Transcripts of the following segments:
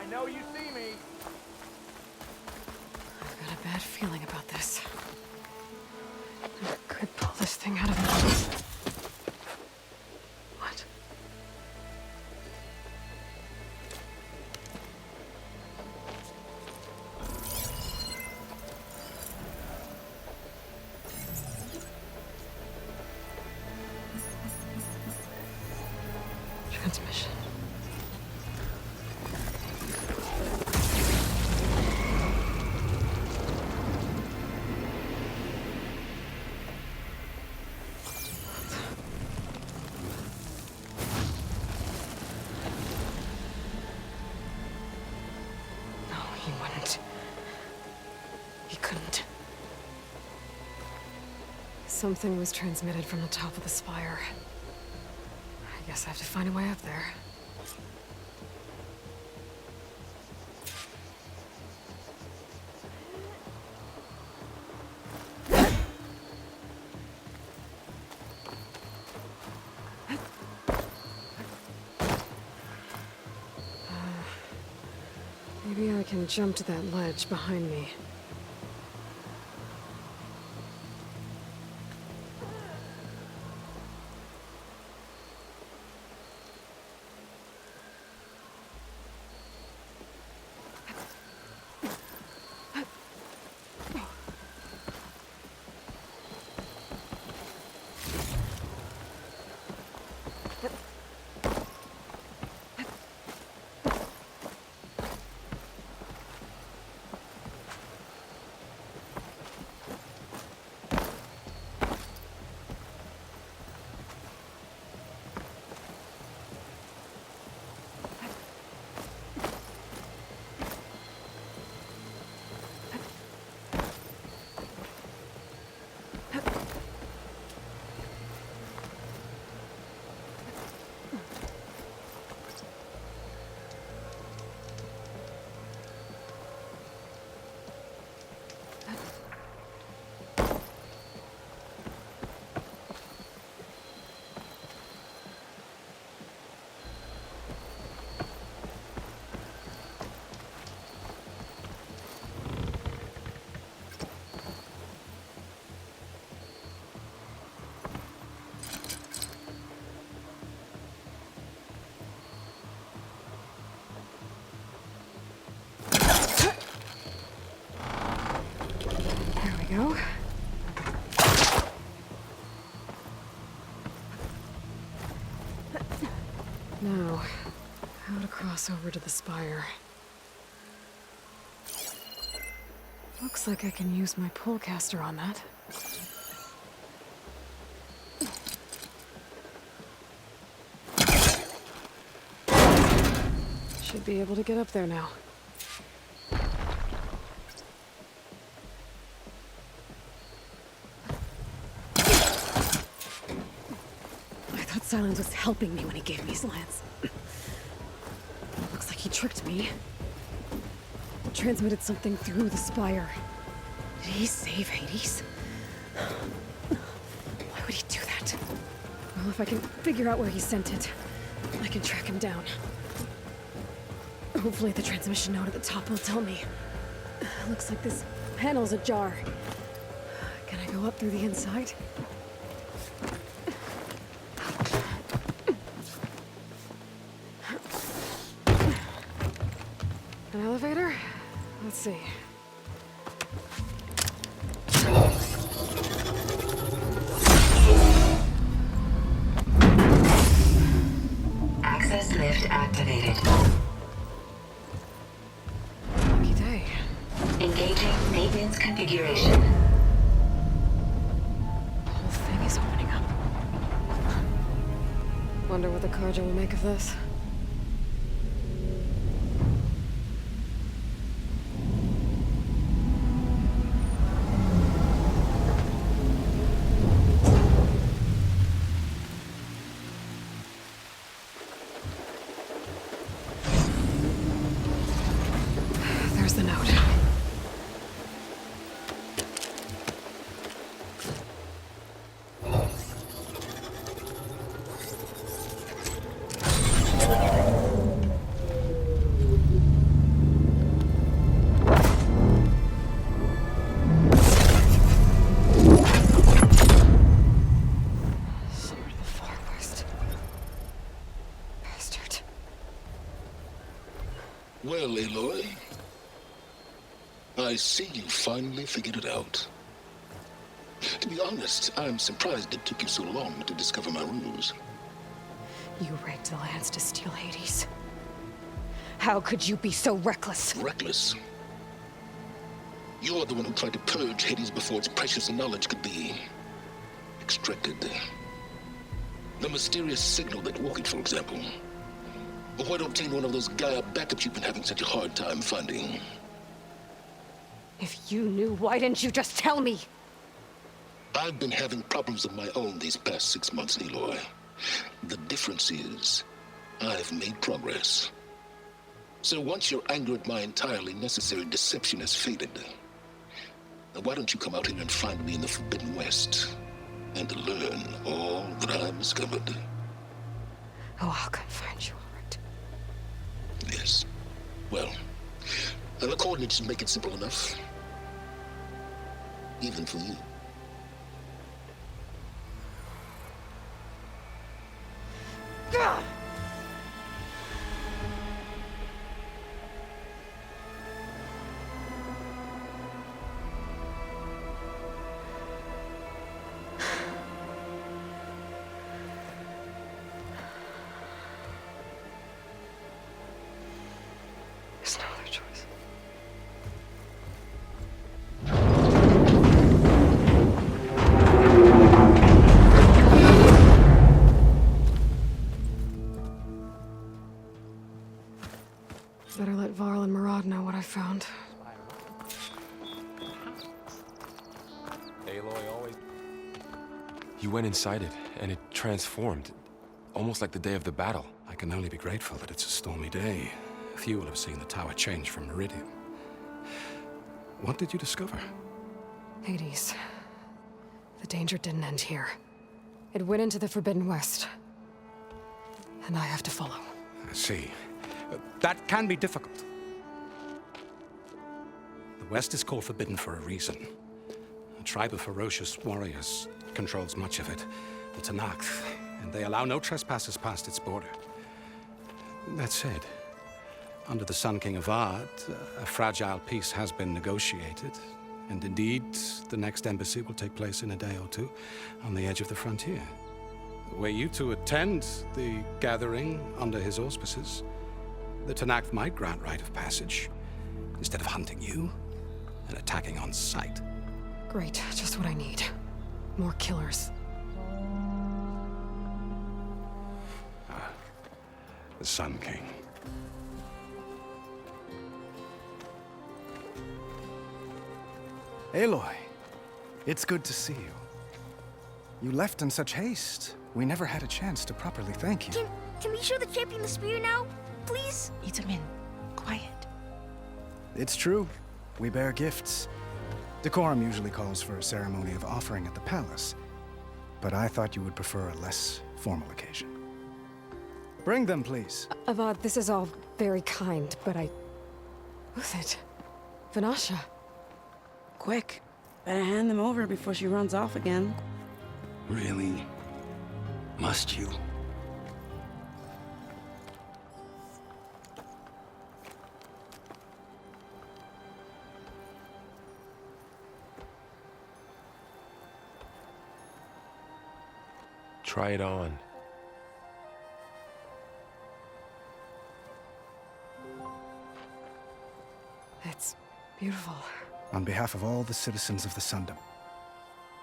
know you see me. I've got a bad feeling about this. I could pull this thing out of me. What? Transmission. No, he wouldn't. He couldn't. Something was transmitted from the top of the spire. I guess I have to find a way up there. Maybe I can jump to that ledge behind me. There we go. Now, how to cross over to the spire. Looks like I can use my pullcaster on that. Should be able to get up there now. I thought Silence was helping me when he gave me his lance. Looks like he tricked me. Transmitted something through the spire. Did he save Hades? Why would he do that? Well, if I can figure out where he sent it, I can track him down. Hopefully the transmission node at the top will tell me. Looks like this panel's ajar. Can I go up through the inside? An elevator? Let's see. Access lift activated. Lucky day. Engaging maintenance configuration. The whole thing is opening up. Wonder what the Carja will make of this. There's the note. Well, Aloy, I see you finally figured it out. To be honest, I'm surprised it took you so long to discover my ruse. You rigged the lands to steal Hades. How could you be so reckless? Reckless. You're the one who tried to purge Hades before its precious knowledge could be extracted. The mysterious signal that woke it, for example. Or why to obtain one of those Gaia backups you've been having such a hard time finding? If you knew, why didn't you just tell me? I've been having problems of my own these past 6 months, Aloy. The difference is, I've made progress. So once your anger at my entirely necessary deception has faded, now why don't you come out here and find me in the Forbidden West and learn all that I've discovered? Oh, I'll come find you, all right. Yes. Well, the coordinates make it simple enough. Even for you. Gah! There's no other choice. Better let Varl and Murad know what I found. Aloy always... You went inside it, and it transformed. Almost like the day of the battle. I can only be grateful that it's a stormy day. Few will have seen the tower change from Meridian. What did you discover? Hades. The danger didn't end here. It went into the Forbidden West. And I have to follow. I see. That can be difficult. The West is called Forbidden for a reason. A tribe of ferocious warriors controls much of it, the Tenakth, and they allow no trespassers past its border. That said, under the Sun King Avad, a fragile peace has been negotiated, and indeed, the next embassy will take place in a day or two on the edge of the frontier. Were you to attend the gathering under his auspices, the Tenakth might grant right of passage, instead of hunting you and attacking on sight. Great, just what I need. More killers. The Sun King. Aloy, it's good to see you. You left in such haste. We never had a chance to properly thank you. Can we show the champion the spear now, please? Itamin, quiet. It's true. We bear gifts. Decorum usually calls for a ceremony of offering at the palace, but I thought you would prefer a less formal occasion. Bring them, please. Avad, this is all very kind, but Who's it? Vanasha. Quick, better hand them over before she runs off again. Really? Must you? Try it on. It's beautiful. On behalf of all the citizens of the Sundom,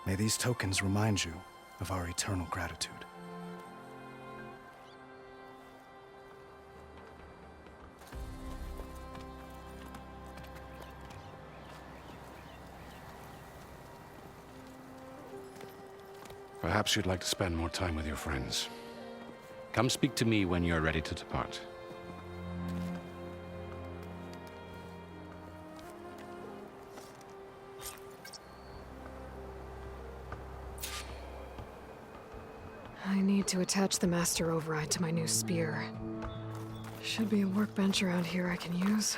may these tokens remind you of our eternal gratitude. Perhaps you'd like to spend more time with your friends. Come speak to me when you're ready to depart. I need to attach the Master Override to my new spear. Should be a workbench around here I can use.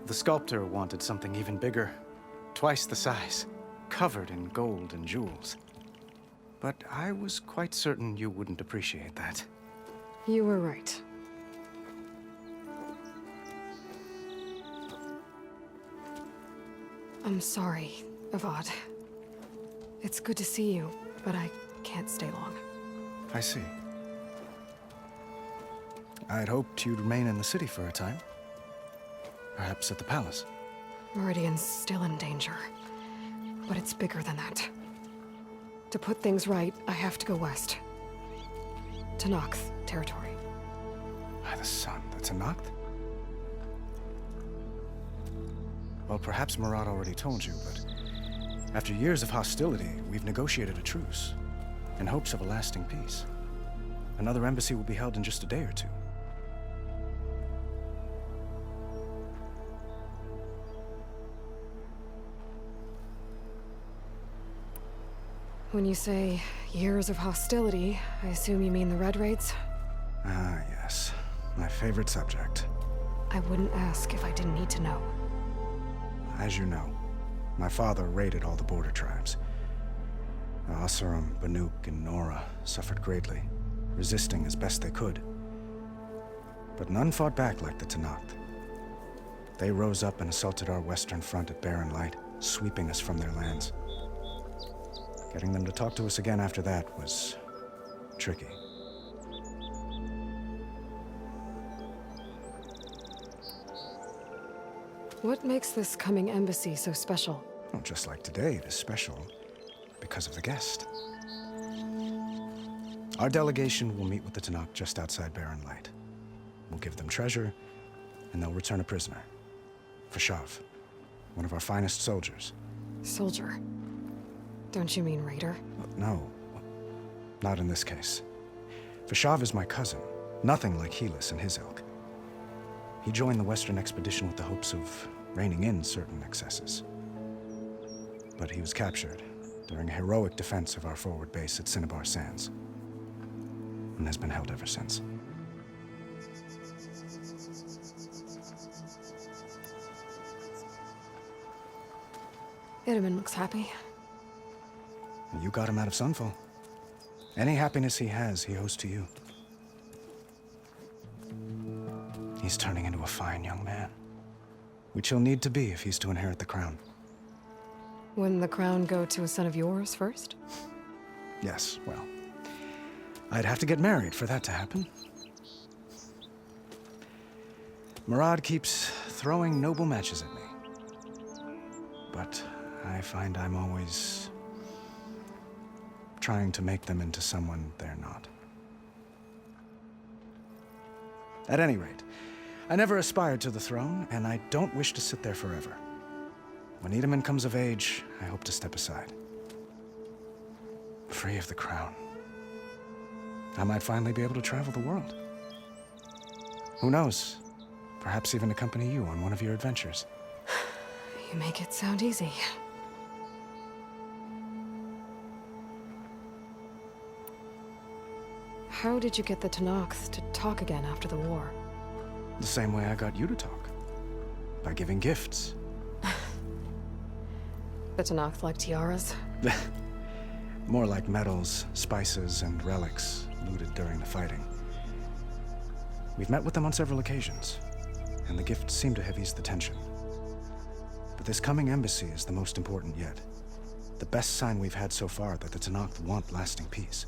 The sculptor wanted something even bigger, twice the size, covered in gold and jewels. But I was quite certain you wouldn't appreciate that. You were right. I'm sorry, Avad. It's good to see you, but I can't stay long. I see. I'd hoped you'd remain in the city for a time. Perhaps at the palace. Meridian's still in danger. But it's bigger than that. To put things right, I have to go west. To Noct territory. By the sun, that's a Noct? Well, perhaps Murad already told you, but after years of hostility, we've negotiated a truce, in hopes of a lasting peace. Another embassy will be held in just a day or two. When you say years of hostility, I assume you mean the Red Raids? Ah, yes. My favorite subject. I wouldn't ask if I didn't need to know. As you know, my father raided all the border tribes. The Oseram, Banuk, and Nora suffered greatly, resisting as best they could. But none fought back like the Tenakth. They rose up and assaulted our western front at Barren Light, sweeping us from their lands. Getting them to talk to us again after that was tricky. What makes this coming embassy so special? Well, just like today, it is special because of the guest. Our delegation will meet with the Tenakth just outside Barren Light. We'll give them treasure, and they'll return a prisoner. Fashav, one of our finest soldiers. Soldier. Don't you mean raider? No, not in this case. Fashav is my cousin, nothing like Helis and his ilk. He joined the Western expedition with the hopes of reining in certain excesses. But he was captured during a heroic defense of our forward base at Cinnabar Sands, and has been held ever since. Itamen looks happy. You got him out of Sunfall. Any happiness he has, he owes to you. He's turning into a fine young man, which he'll need to be if he's to inherit the crown. Wouldn't the crown go to a son of yours first? Yes, well, I'd have to get married for that to happen. Murad keeps throwing noble matches at me. But I find I'm always trying to make them into someone they're not. At any rate, I never aspired to the throne, and I don't wish to sit there forever. When Itamen comes of age, I hope to step aside. Free of the crown. I might finally be able to travel the world. Who knows? Perhaps even accompany you on one of your adventures. You make it sound easy. How did you get the Tenakth to talk again after the war? The same way I got you to talk. By giving gifts. The Tenakth like tiaras? More like medals, spices, and relics looted during the fighting. We've met with them on several occasions, and the gifts seem to have eased the tension. But this coming embassy is the most important yet. The best sign we've had so far that the Tenakth want lasting peace.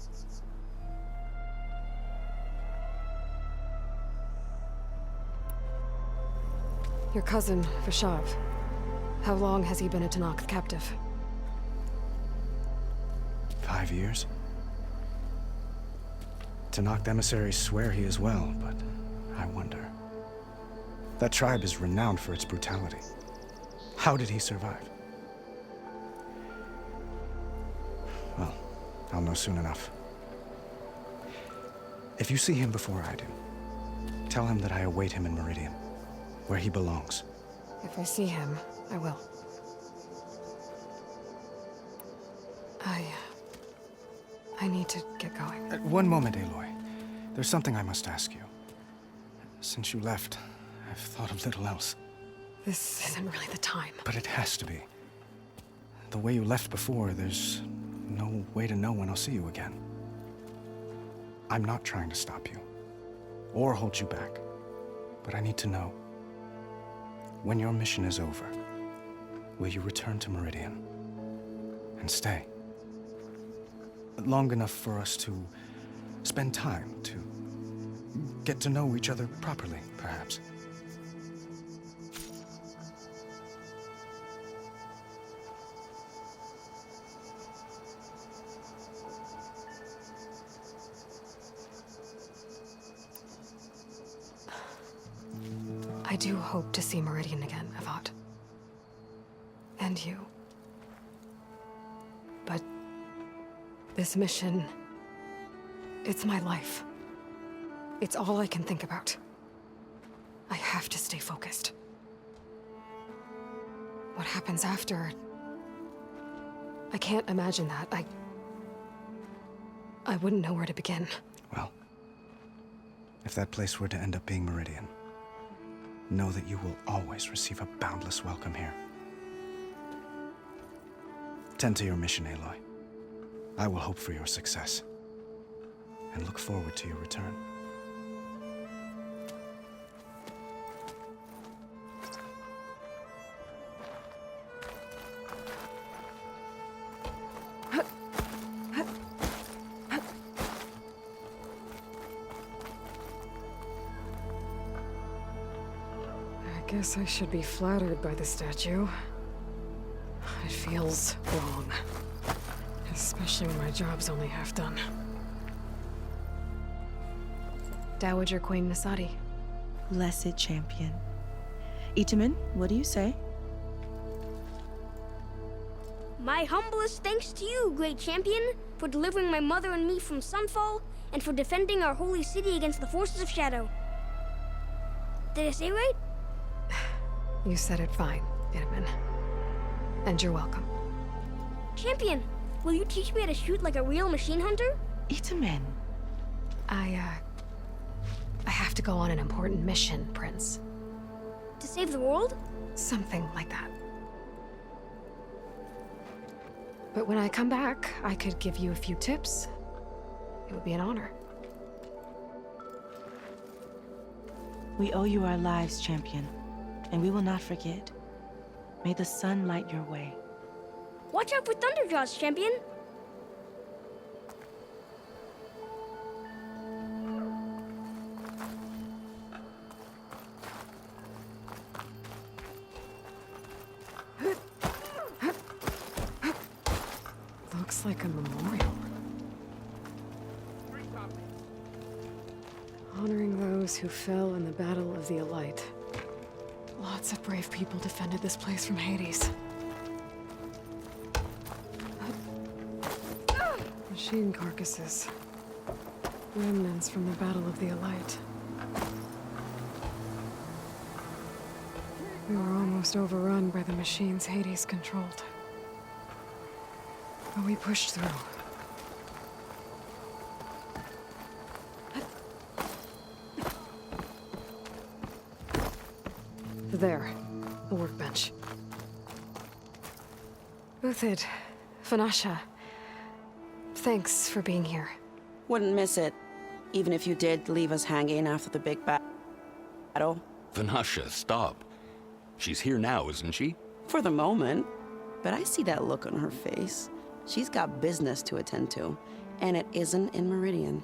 Your cousin, Fashav. How long has he been a Tenakth captive? 5 years. Tenakth emissaries swear he is well, but I wonder. That tribe is renowned for its brutality. How did he survive? Well, I'll know soon enough. If you see him before I do, tell him that I await him in Meridian, where he belongs. If I see him, I will. I need to get going. One moment, Aloy. There's something I must ask you. Since you left, I've thought of little else. This isn't really the time. But it has to be. The way you left before, there's no way to know when I'll see you again. I'm not trying to stop you, or hold you back. But I need to know, when your mission is over, will you return to Meridian and stay? Long enough for us to spend time, to get to know each other properly, perhaps. I do hope to see Meridian again, Avad. And you. But this mission, it's my life. It's all I can think about. I have to stay focused. What happens after? I can't imagine that. I wouldn't know where to begin. Well, if that place were to end up being Meridian, know that you will always receive a boundless welcome here. Tend to your mission, Aloy. I will hope for your success, and look forward to your return. I guess I should be flattered by the statue. It feels wrong. Especially when my job's only half done. Dowager Queen Nasadi. Blessed champion. Itamen, what do you say? My humblest thanks to you, great champion, for delivering my mother and me from Sunfall, and for defending our holy city against the forces of Shadow. Did I say right? You said it fine, Itamen. And you're welcome. Champion, will you teach me how to shoot like a real machine hunter? Itamen. I have to go on an important mission, Prince. To save the world? Something like that. But when I come back, I could give you a few tips. It would be an honor. We owe you our lives, champion, and we will not forget. May the sun light your way. Watch out for Thunderjaws, champion! Looks like a memorial. Honoring those who fell in the Battle of the Elite. Lots of brave people defended this place from Hades. Machine carcasses. Remnants from the Battle of the Elite. We were almost overrun by the machines Hades controlled. But we pushed through. There, a workbench. Uthid, Vanasha, thanks for being here. Wouldn't miss it, even if you did leave us hanging after the big battle. Vanasha, stop. She's here now, isn't she? For the moment. But I see that look on her face. She's got business to attend to, and it isn't in Meridian.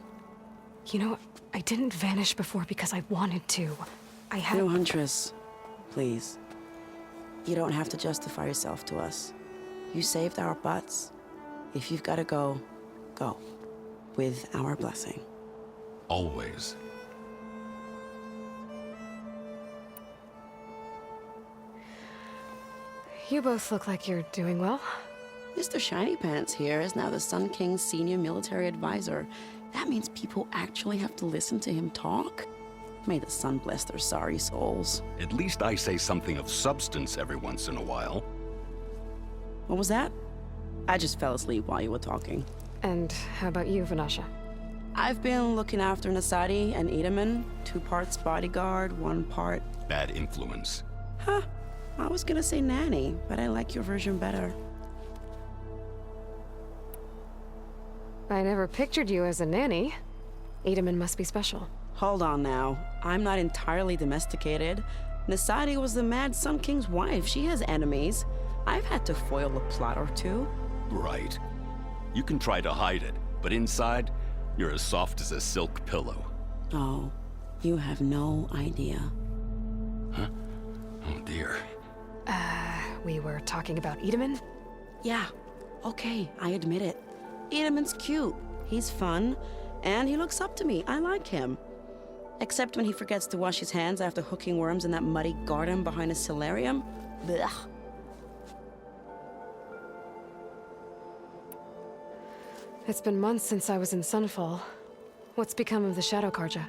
You know, I didn't vanish before because I wanted to. I had... No, Huntress. Please. You don't have to justify yourself to us. You saved our butts. If you've got to go, go. With our blessing. Always. You both look like you're doing well. Mr. Shiny Pants here is now the Sun King's senior military advisor. That means people actually have to listen to him talk? May the sun bless their sorry souls. At least I say something of substance every once in a while. What was that? I just fell asleep while you were talking. And how about you, Vanasha? I've been looking after Nasadi and Itamen. 2 parts bodyguard, 1 part... Bad influence. Huh. I was gonna say nanny, but I like your version better. I never pictured you as a nanny. Edaman must be special. Hold on now. I'm not entirely domesticated. Nasadi was the Mad Sun King's wife. She has enemies. I've had to foil a plot or two. Right. You can try to hide it, but inside, you're as soft as a silk pillow. Oh, you have no idea. Huh? Oh dear. We were talking about Edaman? Yeah, okay, I admit it. Edaman's cute. He's fun, and he looks up to me. I like him. Except when he forgets to wash his hands after hooking worms in that muddy garden behind a solarium. Blech. It's been months since I was in Sunfall. What's become of the Shadow Carja?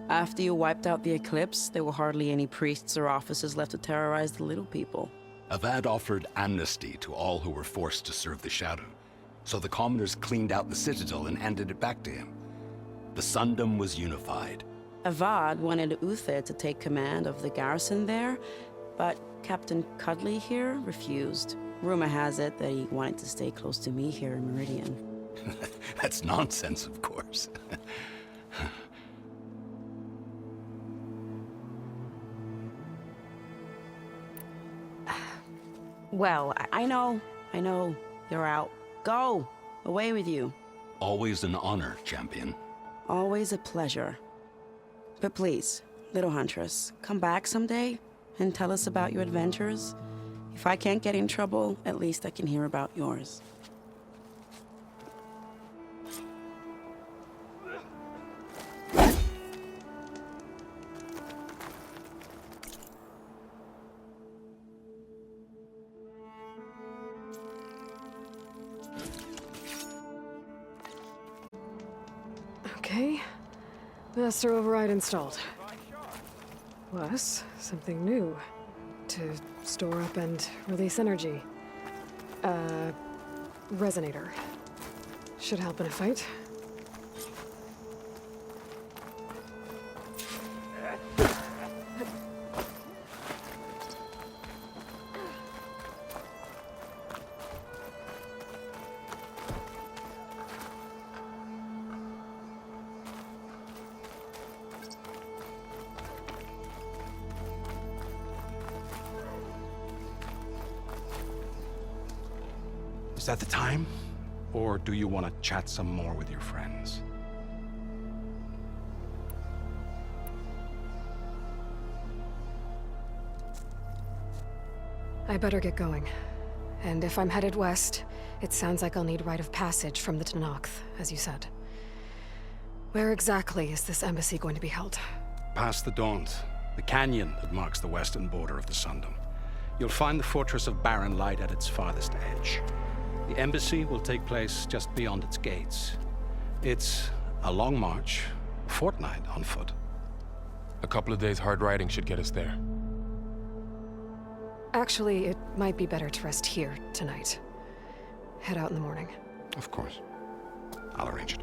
After you wiped out the Eclipse, there were hardly any priests or officers left to terrorize the little people. Avad offered amnesty to all who were forced to serve the Shadow. So the commoners cleaned out the Citadel and handed it back to him. The Sundom was unified. Avad wanted Uther to take command of the garrison there, but Captain Cudley here refused. Rumor has it that he wanted to stay close to me here in Meridian. That's nonsense, of course. Well, I know. You're out. Go! Away with you. Always an honor, champion. Always a pleasure. But please, little Huntress, come back someday and tell us about your adventures. If I can't get in trouble, at least I can hear about yours. Okay. Master override installed. Plus, something new. To store up and release energy. Resonator. Should help in a fight. Is that the time? Or do you want to chat some more with your friends? I better get going. And if I'm headed west, it sounds like I'll need rite of passage from the Tenakth, as you said. Where exactly is this embassy going to be held? Past the Daunt, the canyon that marks the western border of the Sundom. You'll find the fortress of Barren Light at its farthest edge. The embassy will take place just beyond its gates. It's a long march, a fortnight on foot. A couple of days hard riding should get us there. Actually, it might be better to rest here tonight. Head out in the morning. Of course. I'll arrange it.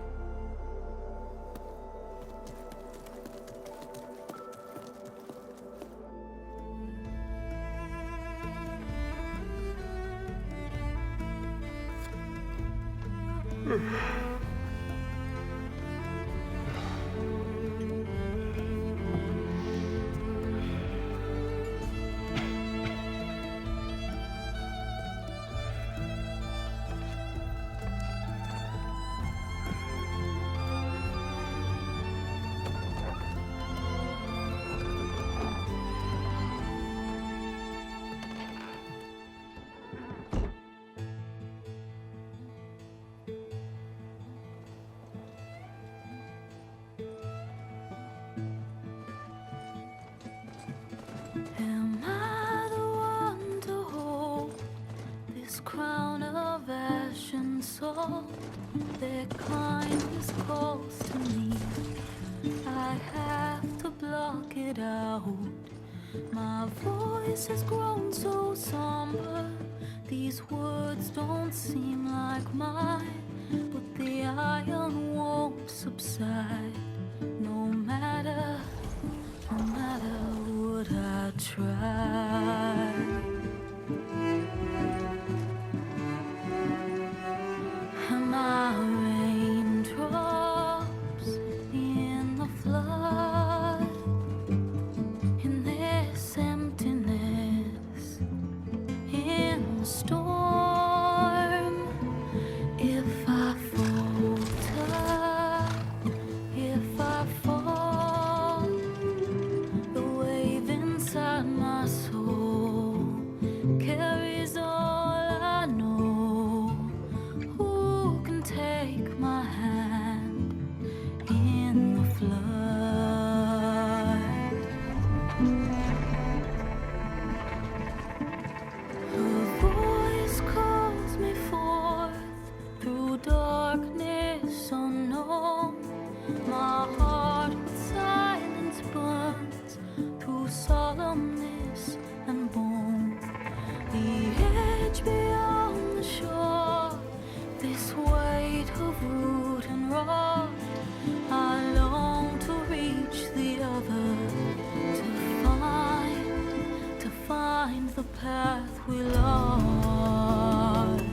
Am I the one to hold this crown of ash and salt? Their kindness calls to me. I have to block it out. My voice has grown so somber. These words don't seem like mine, but the iron won't subside. No matter what I try. And my raindrops in the flood, in this emptiness, in the storm. If I falter, if I fall, the wave inside my soul carries all I know. Who can take my hand in the flood? Her voice calls me forth through darkness unknown. My heart with silence burns through solemnness and bone. The edge beyond the shore, this weight of root and rod. I long to reach the other, to find the path we lost.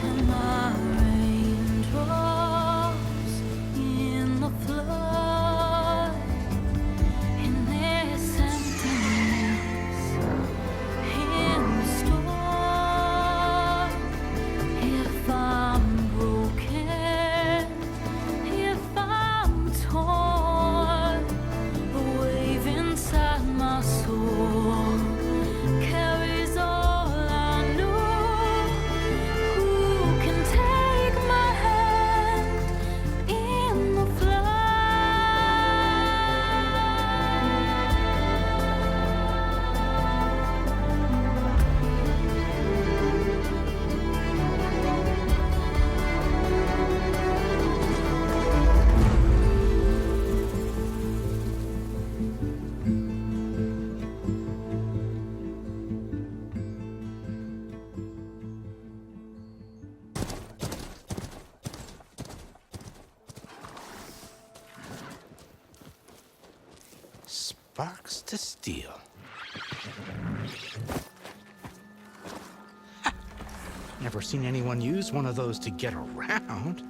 And my raindrops in the flood, in this emptiness, in the storm. If I'm broken, if I'm torn, the wave inside my soul carries all I know. Who can take my hand in the flood? Sparks to steel. Never seen anyone use one of those to get around.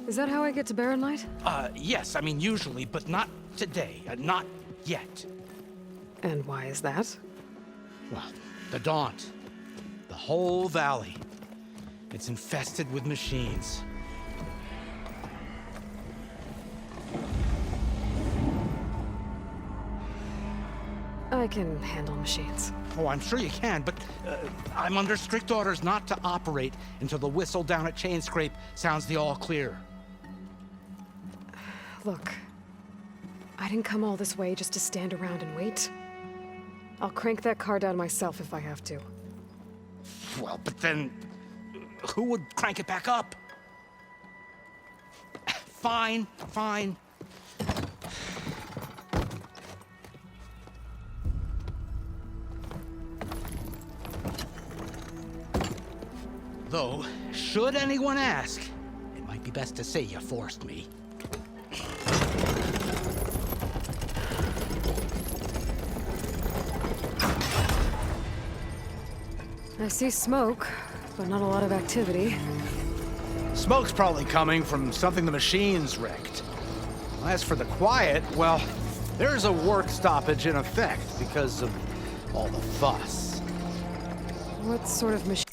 Is that how I get to Barren Light? Yes, I mean usually, but not today. Not yet. And why is that? Well, the Daunt. The whole valley. It's infested with machines. I can handle machines. Oh, I'm sure you can, but I'm under strict orders not to operate until the whistle down at Chainscrape sounds the all clear. Look, I didn't come all this way just to stand around and wait. I'll crank that car down myself if I have to. Well, but then who would crank it back up? Fine, fine. Though, should anyone ask, it might be best to say you forced me. I see smoke, but not a lot of activity. Smoke's probably coming from something the machines wrecked. As for the quiet, well, there's a work stoppage in effect because of all the fuss. What sort of machine?